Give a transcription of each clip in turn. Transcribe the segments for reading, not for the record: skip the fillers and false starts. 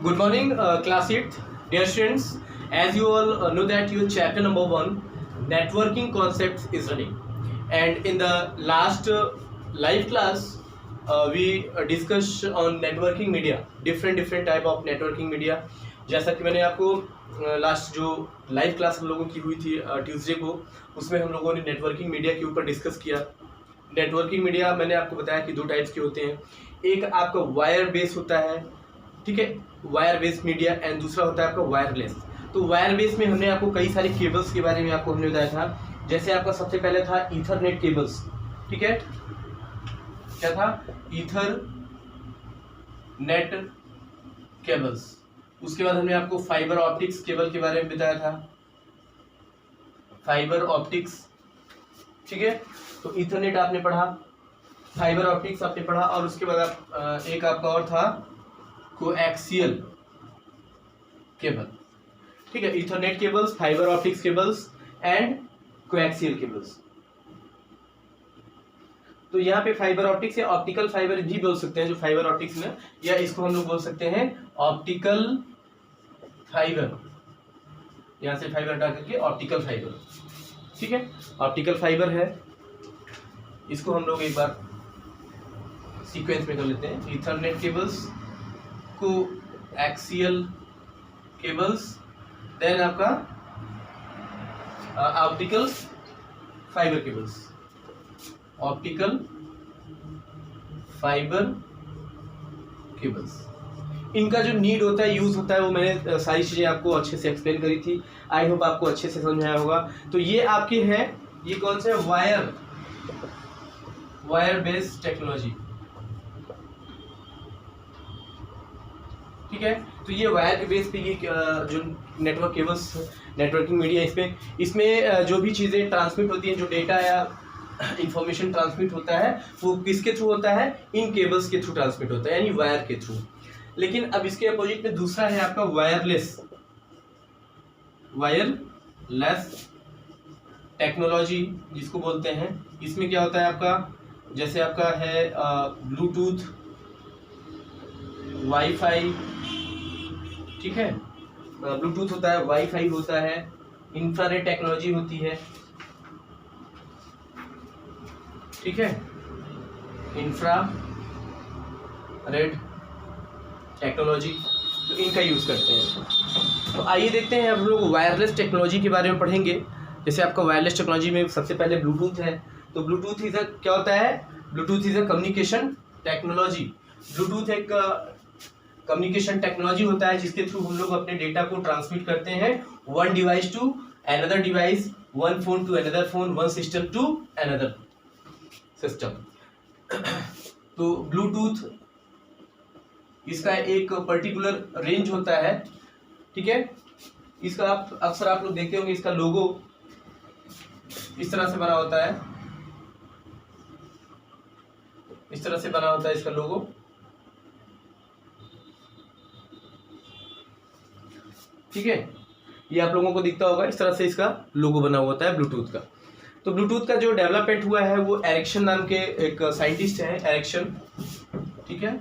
Good morning, class 8th. Dear students, as you all know that your chapter number 1, networking concepts is running. And in the last live class, we discussed on networking media, different type of networking media. जैसा कि मैंने आपको last जो live class हम लोगों की हुई थी ट्यूसडे को, उसमें हम लोगों ने नेटवर्किंग मीडिया के ऊपर डिस्कस किया। नेटवर्किंग मीडिया मैंने आपको बताया कि दो टाइप्स के होते हैं। एक आपका वायर बेस होता है, ठीक है, वायर बेस्ड मीडिया, एंड दूसरा होता है आपका वायरलेस। तो वायर बेस में हमने आपको कई सारे केबल्स के बारे में आपको हमने बताया था। जैसे आपका सबसे पहले था ईथरनेट केबल्स, ठीक है, क्या था, ईथरनेट केबल्स। उसके बाद हमने आपको फाइबर ऑप्टिक्स केबल के बारे में बताया था, फाइबर ऑप्टिक्स, ठीक है। तो ईथरनेट आपने पढ़ा, फाइबर ऑप्टिक्स आपने पढ़ा, और उसके बाद आप एक आपका और था कोएक्सियल केबल, ठीक है। Ethernet cables, fibre optics cables and coaxial cables. तो यहाँ पे फाइबर ऑप्टिक्स या ऑप्टिकल फाइबर भी बोल सकते हैं, जो फाइबर ऑप्टिक्स में, या इसको हम लोग बोल सकते हैं ऑप्टिकल फाइबर, यहाँ से फाइबर हटा करके ऑप्टिकल फाइबर, ठीक है। ऑप्टिकल फाइबर है, इसको हम लोग एक बार सीक्वेंस में कर लेते हैं। Ethernet cables, coaxial cables, then आपका optical fibre cables, optical fibre cables. इनका जो नीड होता है, यूज होता है, वो मैंने सारी चीजें आपको अच्छे से एक्सप्लेन करी थी। आई होप आपको अच्छे से समझाया होगा। तो ये आपके हैं, ये कौन से, वायर बेस्ड टेक्नोलॉजी, ठीक है। तो ये वायर के बेस पे ये जो नेटवर्क केबल्स, नेटवर्किंग मीडिया, इसमें जो भी चीज़ें ट्रांसमिट होती हैं, जो डेटा या इंफॉर्मेशन ट्रांसमिट होता है, वो किसके थ्रू होता है, इन केबल्स के थ्रू ट्रांसमिट होता है, यानी वायर के थ्रू। लेकिन अब इसके अपोजिट में दूसरा है आपका वायरलेस टेक्नोलॉजी जिसको बोलते हैं। इसमें क्या होता है आपका, जैसे आपका है ब्लूटूथ, वाईफाई, ठीक है, ब्लूटूथ होता है, वाईफाई होता है, इंफ्रारेड टेक्नोलॉजी होती है, ठीक है, इंफ्रारेड टेक्नोलॉजी, तो इनका यूज करते हैं। तो आइए देखते हैं, हम लोग वायरलेस टेक्नोलॉजी के बारे में पढ़ेंगे। जैसे आपका वायरलेस टेक्नोलॉजी में सबसे पहले ब्लूटूथ है। तो ब्लूटूथ इज क्या होता है, Bluetooth is a communication technology. Bluetooth एक कम्युनिकेशन टेक्नोलॉजी होता है जिसके थ्रू हम लोग अपने डेटा को ट्रांसमिट करते हैं, one device to another device, one phone to another phone, one system to another system. तो ब्लूटूथ, इसका एक पर्टिकुलर रेंज होता है, ठीक है। इसका आप अक्सर आप लोग देखते होंगे, इसका लोगो इस तरह से बना होता है, इस तरह से बना होता है इसका लोगो, ठीक है। ये आप लोगों को दिखता होगा, इस तरह से इसका लोगो बना हुआ होता है ब्लूटूथ का। तो ब्लूटूथ का जो डेवलपमेंट हुआ है वो एरिक्सन नाम के एक साइंटिस्ट हैं, एरिक्सन, ठीक है,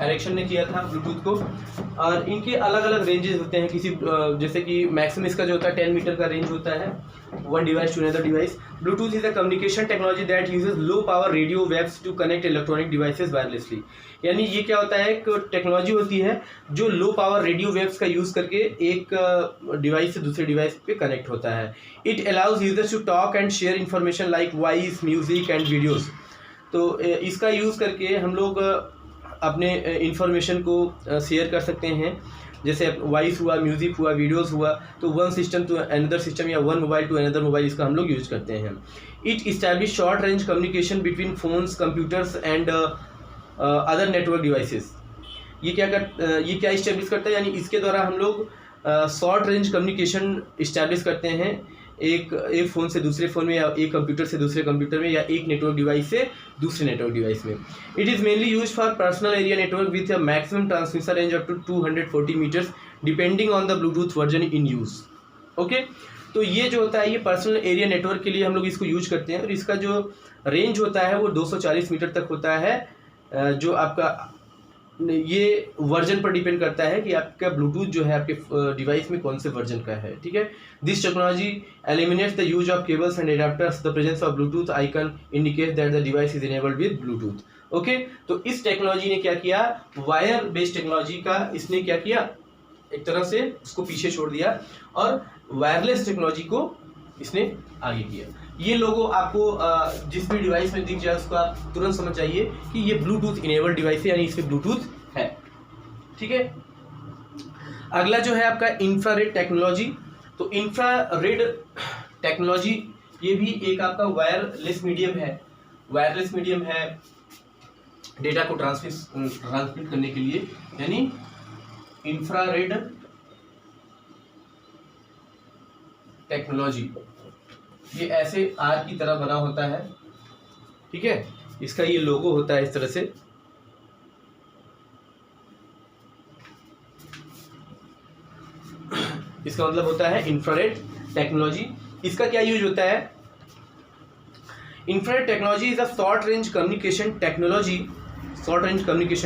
एरिक्सन ने किया था ब्लूटूथ को। और इनके अलग अलग रेंजेस होते हैं, किसी जैसे कि मैक्सिमम इसका जो होता है 10 मीटर का रेंज होता है, one device to another device. Bluetooth is a communication technology that uses low power radio waves to connect electronic devices wirelessly. यानी ये क्या होता है, एक टेक्नोलॉजी होती है जो लो पावर रेडियो वेव्स का यूज करके एक डिवाइस से दूसरे डिवाइस पे कनेक्ट होता है। It allows users to talk and share information like voice, music and videos. तो इसका यूज करके हम लोग अपने इंफॉर्मेशन को शेयर कर सकते हैं, जैसे वॉइस हुआ, म्यूजिक हुआ, वीडियोस हुआ। तो one system to another system या one mobile to another mobile, इसका हम लोग यूज करते हैं। It establish short range communication between phones, computers and other network devices. ये क्या इस्टेब्लिश करता है, यानी इसके द्वारा हम लोग शॉर्ट रेंज कम्युनिकेशन इस्टेब्लिश करते हैं, एक फ़ोन से दूसरे फ़ोन में, या एक कंप्यूटर से दूसरे कंप्यूटर में, या एक नेटवर्क डिवाइस से दूसरे नेटवर्क डिवाइस में। It is mainly use for personal area network with a maximum transmission range up to 240 metres depending on the Bluetooth version in use, okay. तो ये जो होता है, ये पर्सनल एरिया नेटवर्क के लिए हम लोग इसको यूज करते हैं, और इसका जो रेंज होता है वो 240 मीटर तक होता है, जो आपका ये वर्जन पर डिपेंड करता है कि आपका ब्लूटूथ जो है आपके डिवाइस में कौन से वर्जन का है, ठीक है। This technology eliminates the use of cables and adapters, the presence of Bluetooth icon indicate that the device is enabled with Bluetooth. Okay, तो इस टेक्नोलॉजी ने क्या किया, वायर बेस्ड टेक्नोलॉजी का इसने क्या किया, एक तरह से उसको पीछे छोड़ दिया और वायरलेस टेक्नोलॉजी को इसने आगे किया। ये लोगो आपको जिस भी डिवाइस में दिख जाए उसको आप तुरंत समझ जाइए कि ये ब्लूटूथ इनेबल्ड डिवाइस है, यानी इसमें ब्लूटूथ है, ठीक है। अगला जो है आपका इंफ्रारेड टेक्नोलॉजी। तो इंफ्रारेड टेक्नोलॉजी ये भी एक आपका वायरलेस मीडियम है, वायरलेस मीडियम है डेटा को ट्रांसमिट करने के लिए, यानी इंफ्रारेड टेक्नोलॉजी ये ऐसे आर की तरह बना होता है, ठीक है। इसका ये लोगो होता है इस तरह से, इसका मतलब होता है इंफ्रारेड टेक्नोलॉजी। इसका क्या यूज होता है, infrared technology is a short range communication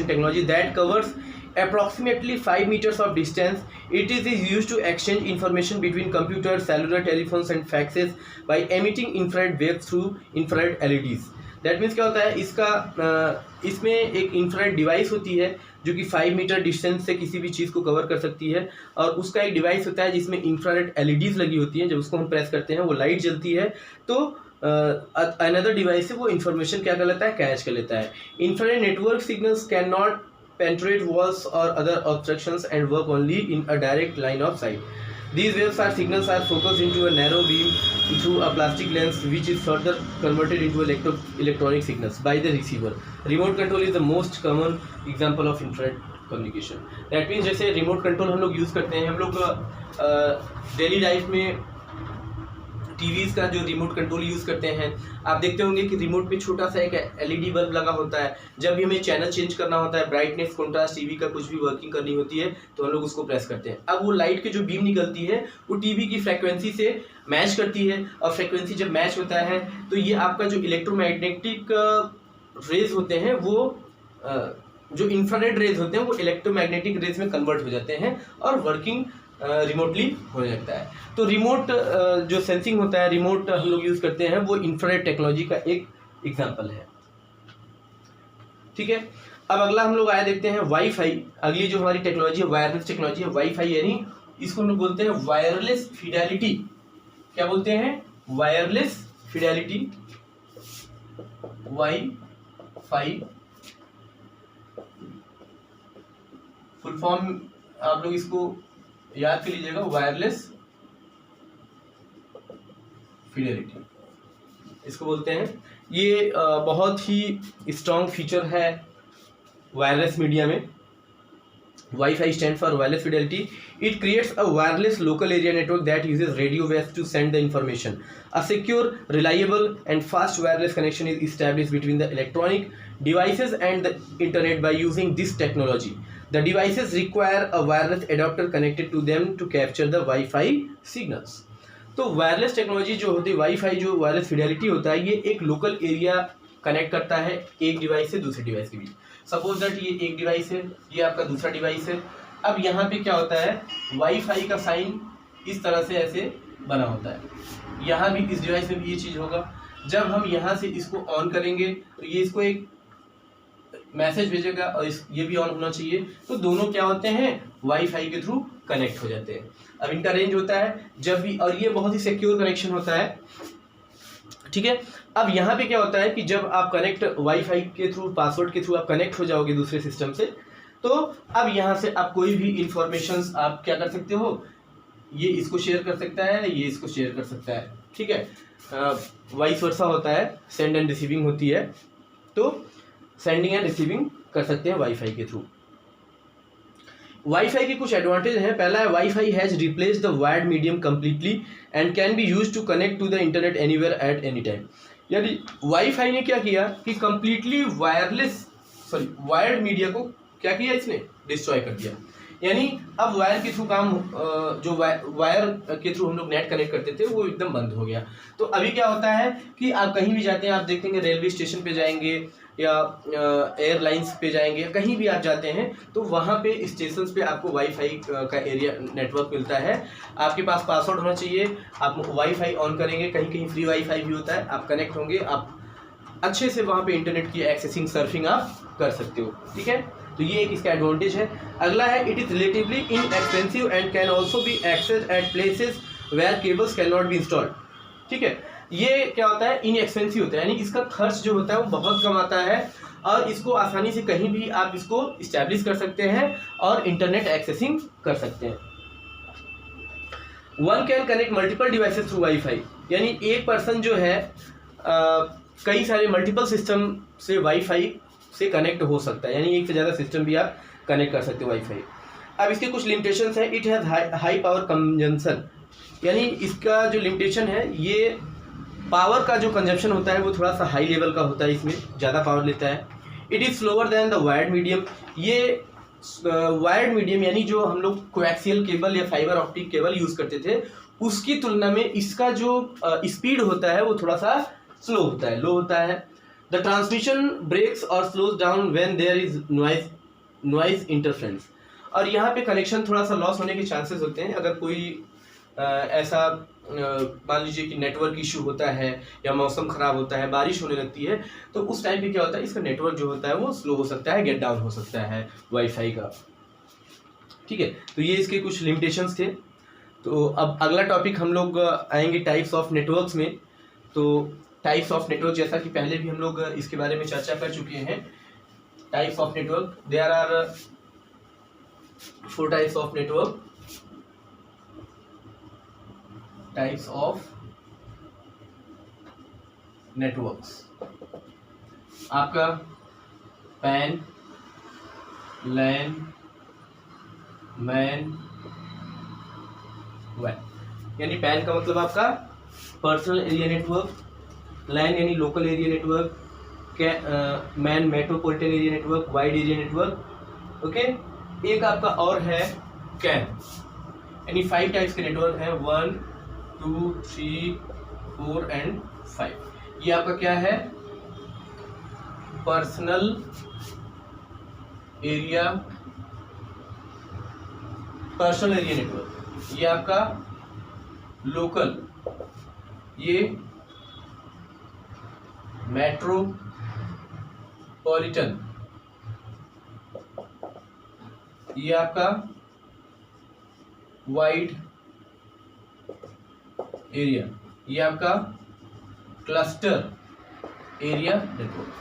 technology that covers approximately 5 meters of distance. It is used to exchange information between computers, cellular telephones and faxes by emitting infrared waves through infrared LEDs. That means क्या होता है, इसमें एक infrared device होती है जो कि 5 metre distance से किसी भी चीज़ को कवर कर सकती है, और उसका एक डिवाइस होता है जिसमें इंफ्रारेड LEDs लगी होती हैं। जब उसको हम प्रेस करते हैं वो लाइट जलती है, तो अनदर डिवाइस से वो इन्फॉर्मेशन क्या कर लेता है, कैच कर लेता है। Infrared network signals can not penetrate walls or other obstructions and work only in a direct line of sight. These signals are focused into a narrow beam through a plastic lens, which is further converted into electronic signals by the receiver. Remote control is the most common example of infrared communication. That means जैसे remote control हम लोग use करते हैं, हम लोग daily life में TVs का जो रिमोट कंट्रोल यूज़ करते हैं, आप देखते होंगे कि रिमोट पे छोटा सा एक LED बल्ब लगा होता है। जब भी हमें चैनल चेंज करना होता है, ब्राइटनेस, कॉन्ट्रास्ट, टीवी का कुछ भी वर्किंग करनी होती है, तो हम लोग उसको प्रेस करते हैं। अब वो लाइट की जो बीम निकलती है वो टीवी की फ्रिक्वेंसी से मैच करती है, और फ्रिक्वेंसी जब मैच होता है तो ये आपका जो इलेक्ट्रोमैग्नेटिक रेज होते हैं, वो जो इंफ्रारेड रेज होते हैं वो इलेक्ट्रोमैग्नेटिक रेज में कन्वर्ट हो जाते हैं और वर्किंग रिमोटली होने लगता है। तो रिमोट जो सेंसिंग होता है, रिमोट हम लोग यूज़ करते हैं, वो इंफ्रारेड टेक्नोलॉजी का एक एग्जांपल है, ठीक है। अब अगला हम लोग आया देखते हैं वाईफाई। अगली जो हमारी टेक्नोलॉजी है वायरलेस टेक्नोलॉजी है वाईफाई, यानी इसको हम लोग बोलते हैं वायरलेस फिडेलिटी। क्या बोलते हैं, wireless Fidelity, wifi. Full form आप लोग इसको याद कर लीजिएगा, वायरलेस फिडेलिटी इसको बोलते हैं। ये बहुत ही स्ट्रॉन्ग फीचर है वायरलेस मीडिया में। Wifi stand for wireless fidelity. It creates a wireless local area network that uses radio waves to send the information. A secure, reliable and fast wireless connection is established between the electronic devices and the internet by using this technology. The devices require a wireless adapter connected to them to capture the Wi-Fi signals. तो wireless technology जो होती है, wifi जो wireless Fidelity होता है, ये एक local area connect करता है एक डिवाइस से दूसरे डिवाइस के बीच। सपोज दैट ये एक डिवाइस है, ये आपका दूसरा डिवाइस है। अब यहाँ पे क्या होता है, वाईफाई का साइन इस तरह से ऐसे बना होता है। यहाँ भी इस डिवाइस में भी ये चीज़ होगा। जब हम यहाँ से इसको ऑन करेंगे तो ये इसको एक मैसेज भेजेगा और ये भी ऑन होना चाहिए, तो दोनों क्या होते हैं, वाईफाई के थ्रू कनेक्ट हो जाते हैं। अब इनका रेंज होता है जब भी, और ये बहुत ही सिक्योर कनेक्शन होता है, ठीक है। अब यहाँ पे क्या होता है कि जब आप कनेक्ट वाईफाई के थ्रू, पासवर्ड के थ्रू आप कनेक्ट हो जाओगे दूसरे सिस्टम से, तो अब यहाँ से आप कोई भी इंफॉर्मेशन आप क्या कर सकते हो, ये इसको शेयर कर सकता है, ये इसको शेयर कर सकता है, ठीक है। वाइस वर्सा होता है, सेंड एंड रिसीविंग होती है, तो सेंडिंग एंड रिसीविंग कर सकते हैं वाईफाई के थ्रू। वाईफाई के कुछ एडवांटेज हैं। पहला है, wifi has replace the wired medium completely and can be use to connect to the internet anywhere at any time. यानी वाईफाई ने क्या किया कि कम्प्लीटली वायर्ड मीडिया को क्या किया, इसने डिस्ट्रॉय कर दिया। यानी अब वायर के थ्रू काम, जो वायर के थ्रू हम लोग नेट कनेक्ट करते थे वो एकदम बंद हो गया। तो अभी क्या होता है कि आप कहीं भी जाते हैं, आप देखेंगे रेलवे स्टेशन पे जाएंगे या एयरलाइंस पे जाएंगे, कहीं भी आप जाते हैं तो वहाँ पे स्टेशंस पे आपको वाईफाई का एरिया नेटवर्क मिलता है। आपके पास पासवर्ड होना चाहिए, आप वाईफाई ऑन करेंगे, कहीं कहीं फ्री वाईफाई भी होता है, आप कनेक्ट होंगे, आप अच्छे से वहाँ पे इंटरनेट की एक्सेसिंग सर्फिंग आप कर सकते हो। ठीक है, तो ये एक इसका एडवांटेज है। अगला है it is relatively inexpensive and can also be access at places where cables can not be installed. ठीक है, ये क्या होता है, इनएक्सपेंसिव होता है, यानी इसका खर्च जो होता है वो बहुत कम आता है और इसको आसानी से कहीं भी आप इसको इस्टेब्लिश कर सकते हैं और इंटरनेट एक्सेसिंग कर सकते हैं। One can connect multiple devices through wifi, यानी एक पर्सन जो है कई सारे मल्टीपल सिस्टम से वाईफाई से कनेक्ट हो सकता है, यानी एक से ज़्यादा सिस्टम भी आप कनेक्ट कर सकते हो वाईफाई। अब इसके कुछ लिमिटेशंस हैं। It has high power consumption, यानी इसका जो लिमिटेशन है, ये पावर का जो कंजम्पशन होता है वो थोड़ा सा हाई लेवल का होता है, इसमें ज़्यादा पावर लेता है। It is slower then the wired medium, ये वायर्ड मीडियम यानी जो हम लोग कोएक्सियल केबल या फाइबर ऑप्टिक केबल यूज़ करते थे उसकी तुलना में इसका जो स्पीड होता है वो थोड़ा सा स्लो होता है, लो होता है। द ट्रांसमिशन ब्रेक्स और slows down when there is noise interference, और यहाँ पे कनेक्शन थोड़ा सा लॉस होने के चांसेस होते हैं अगर कोई ऐसा मान लीजिए कि नेटवर्क इशू होता है या मौसम ख़राब होता है, बारिश होने लगती है, तो उस टाइम पे क्या होता है, इसका नेटवर्क जो होता है वो स्लो हो सकता है, गेट डाउन हो सकता है वाईफाई का। ठीक है, तो ये इसके कुछ लिमिटेशंस थे। तो अब अगला टॉपिक हम लोग आएंगे टाइप्स ऑफ नेटवर्क्स में। तो टाइप्स ऑफ नेटवर्क, जैसा कि पहले भी हम लोग इसके बारे में चर्चा कर चुके हैं। Types of network, there are 4 types of network. Types of networks, आपका पैन, लैन, मैन, वैन। यानी पैन का मतलब आपका पर्सनल एरिया नेटवर्क, लैन यानी local area network, MAN metropolitan area network, wide area network. Okay, एक आपका और है कैन, यानी 5 टाइप्स के नेटवर्क हैं, 1 2 3 4 एंड 5। ये आपका क्या है, पर्सनल एरिया नेटवर्क, ये आपका लोकल, ये मेट्रोपॉलिटन, ये आपका वाइड एरिया, ये आपका क्लस्टर एरिया नेटवर्क।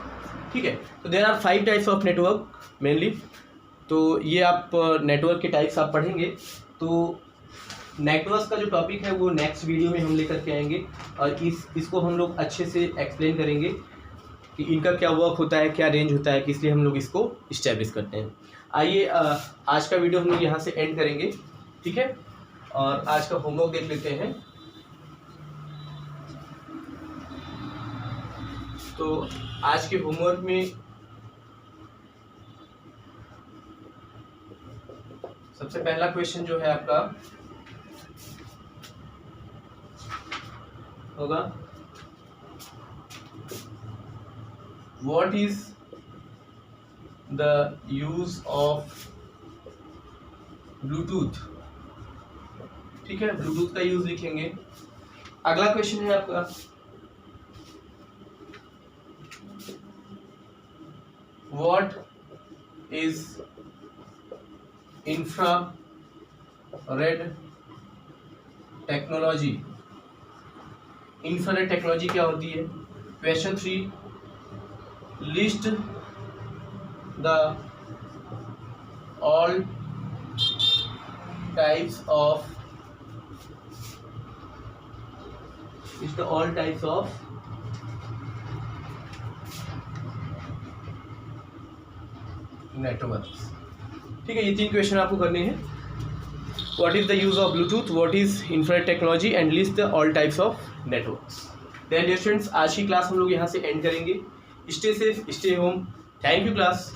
ठीक है, तो there are 5 types of network mainly. तो ये आप नेटवर्क के टाइप्स आप पढ़ेंगे। तो नेटवर्क्स का जो टॉपिक है वो नेक्स्ट वीडियो में हम लेकर के आएंगे और इसको हम लोग अच्छे से एक्सप्लेन करेंगे कि इनका क्या वर्क होता है, क्या रेंज होता है, किस लिए हम लोग इसको इस्टेब्लिश करते हैं। आइए आज का वीडियो हम लोग यहाँ से एंड करेंगे। ठीक है, और आज का होमवर्क देख लेते हैं। तो आज के होमवर्क में सबसे पहला क्वेश्चन जो है आपका होगा, what is the use of Bluetooth. ठीक है, ब्लूटूथ का यूज लिखेंगे। अगला क्वेश्चन है आपका, what is infrared technology. Infrared technology क्या होती है। Question 3, list the all types of networks. ठीक है, ये 3 क्वेश्चन आपको करने हैं। What is the use of Bluetooth, what is infrared technology and list the all types of networks. Then dear students, आज की क्लास हम लोग यहाँ से एंड करेंगे। Stay safe, stay home. Thank you class.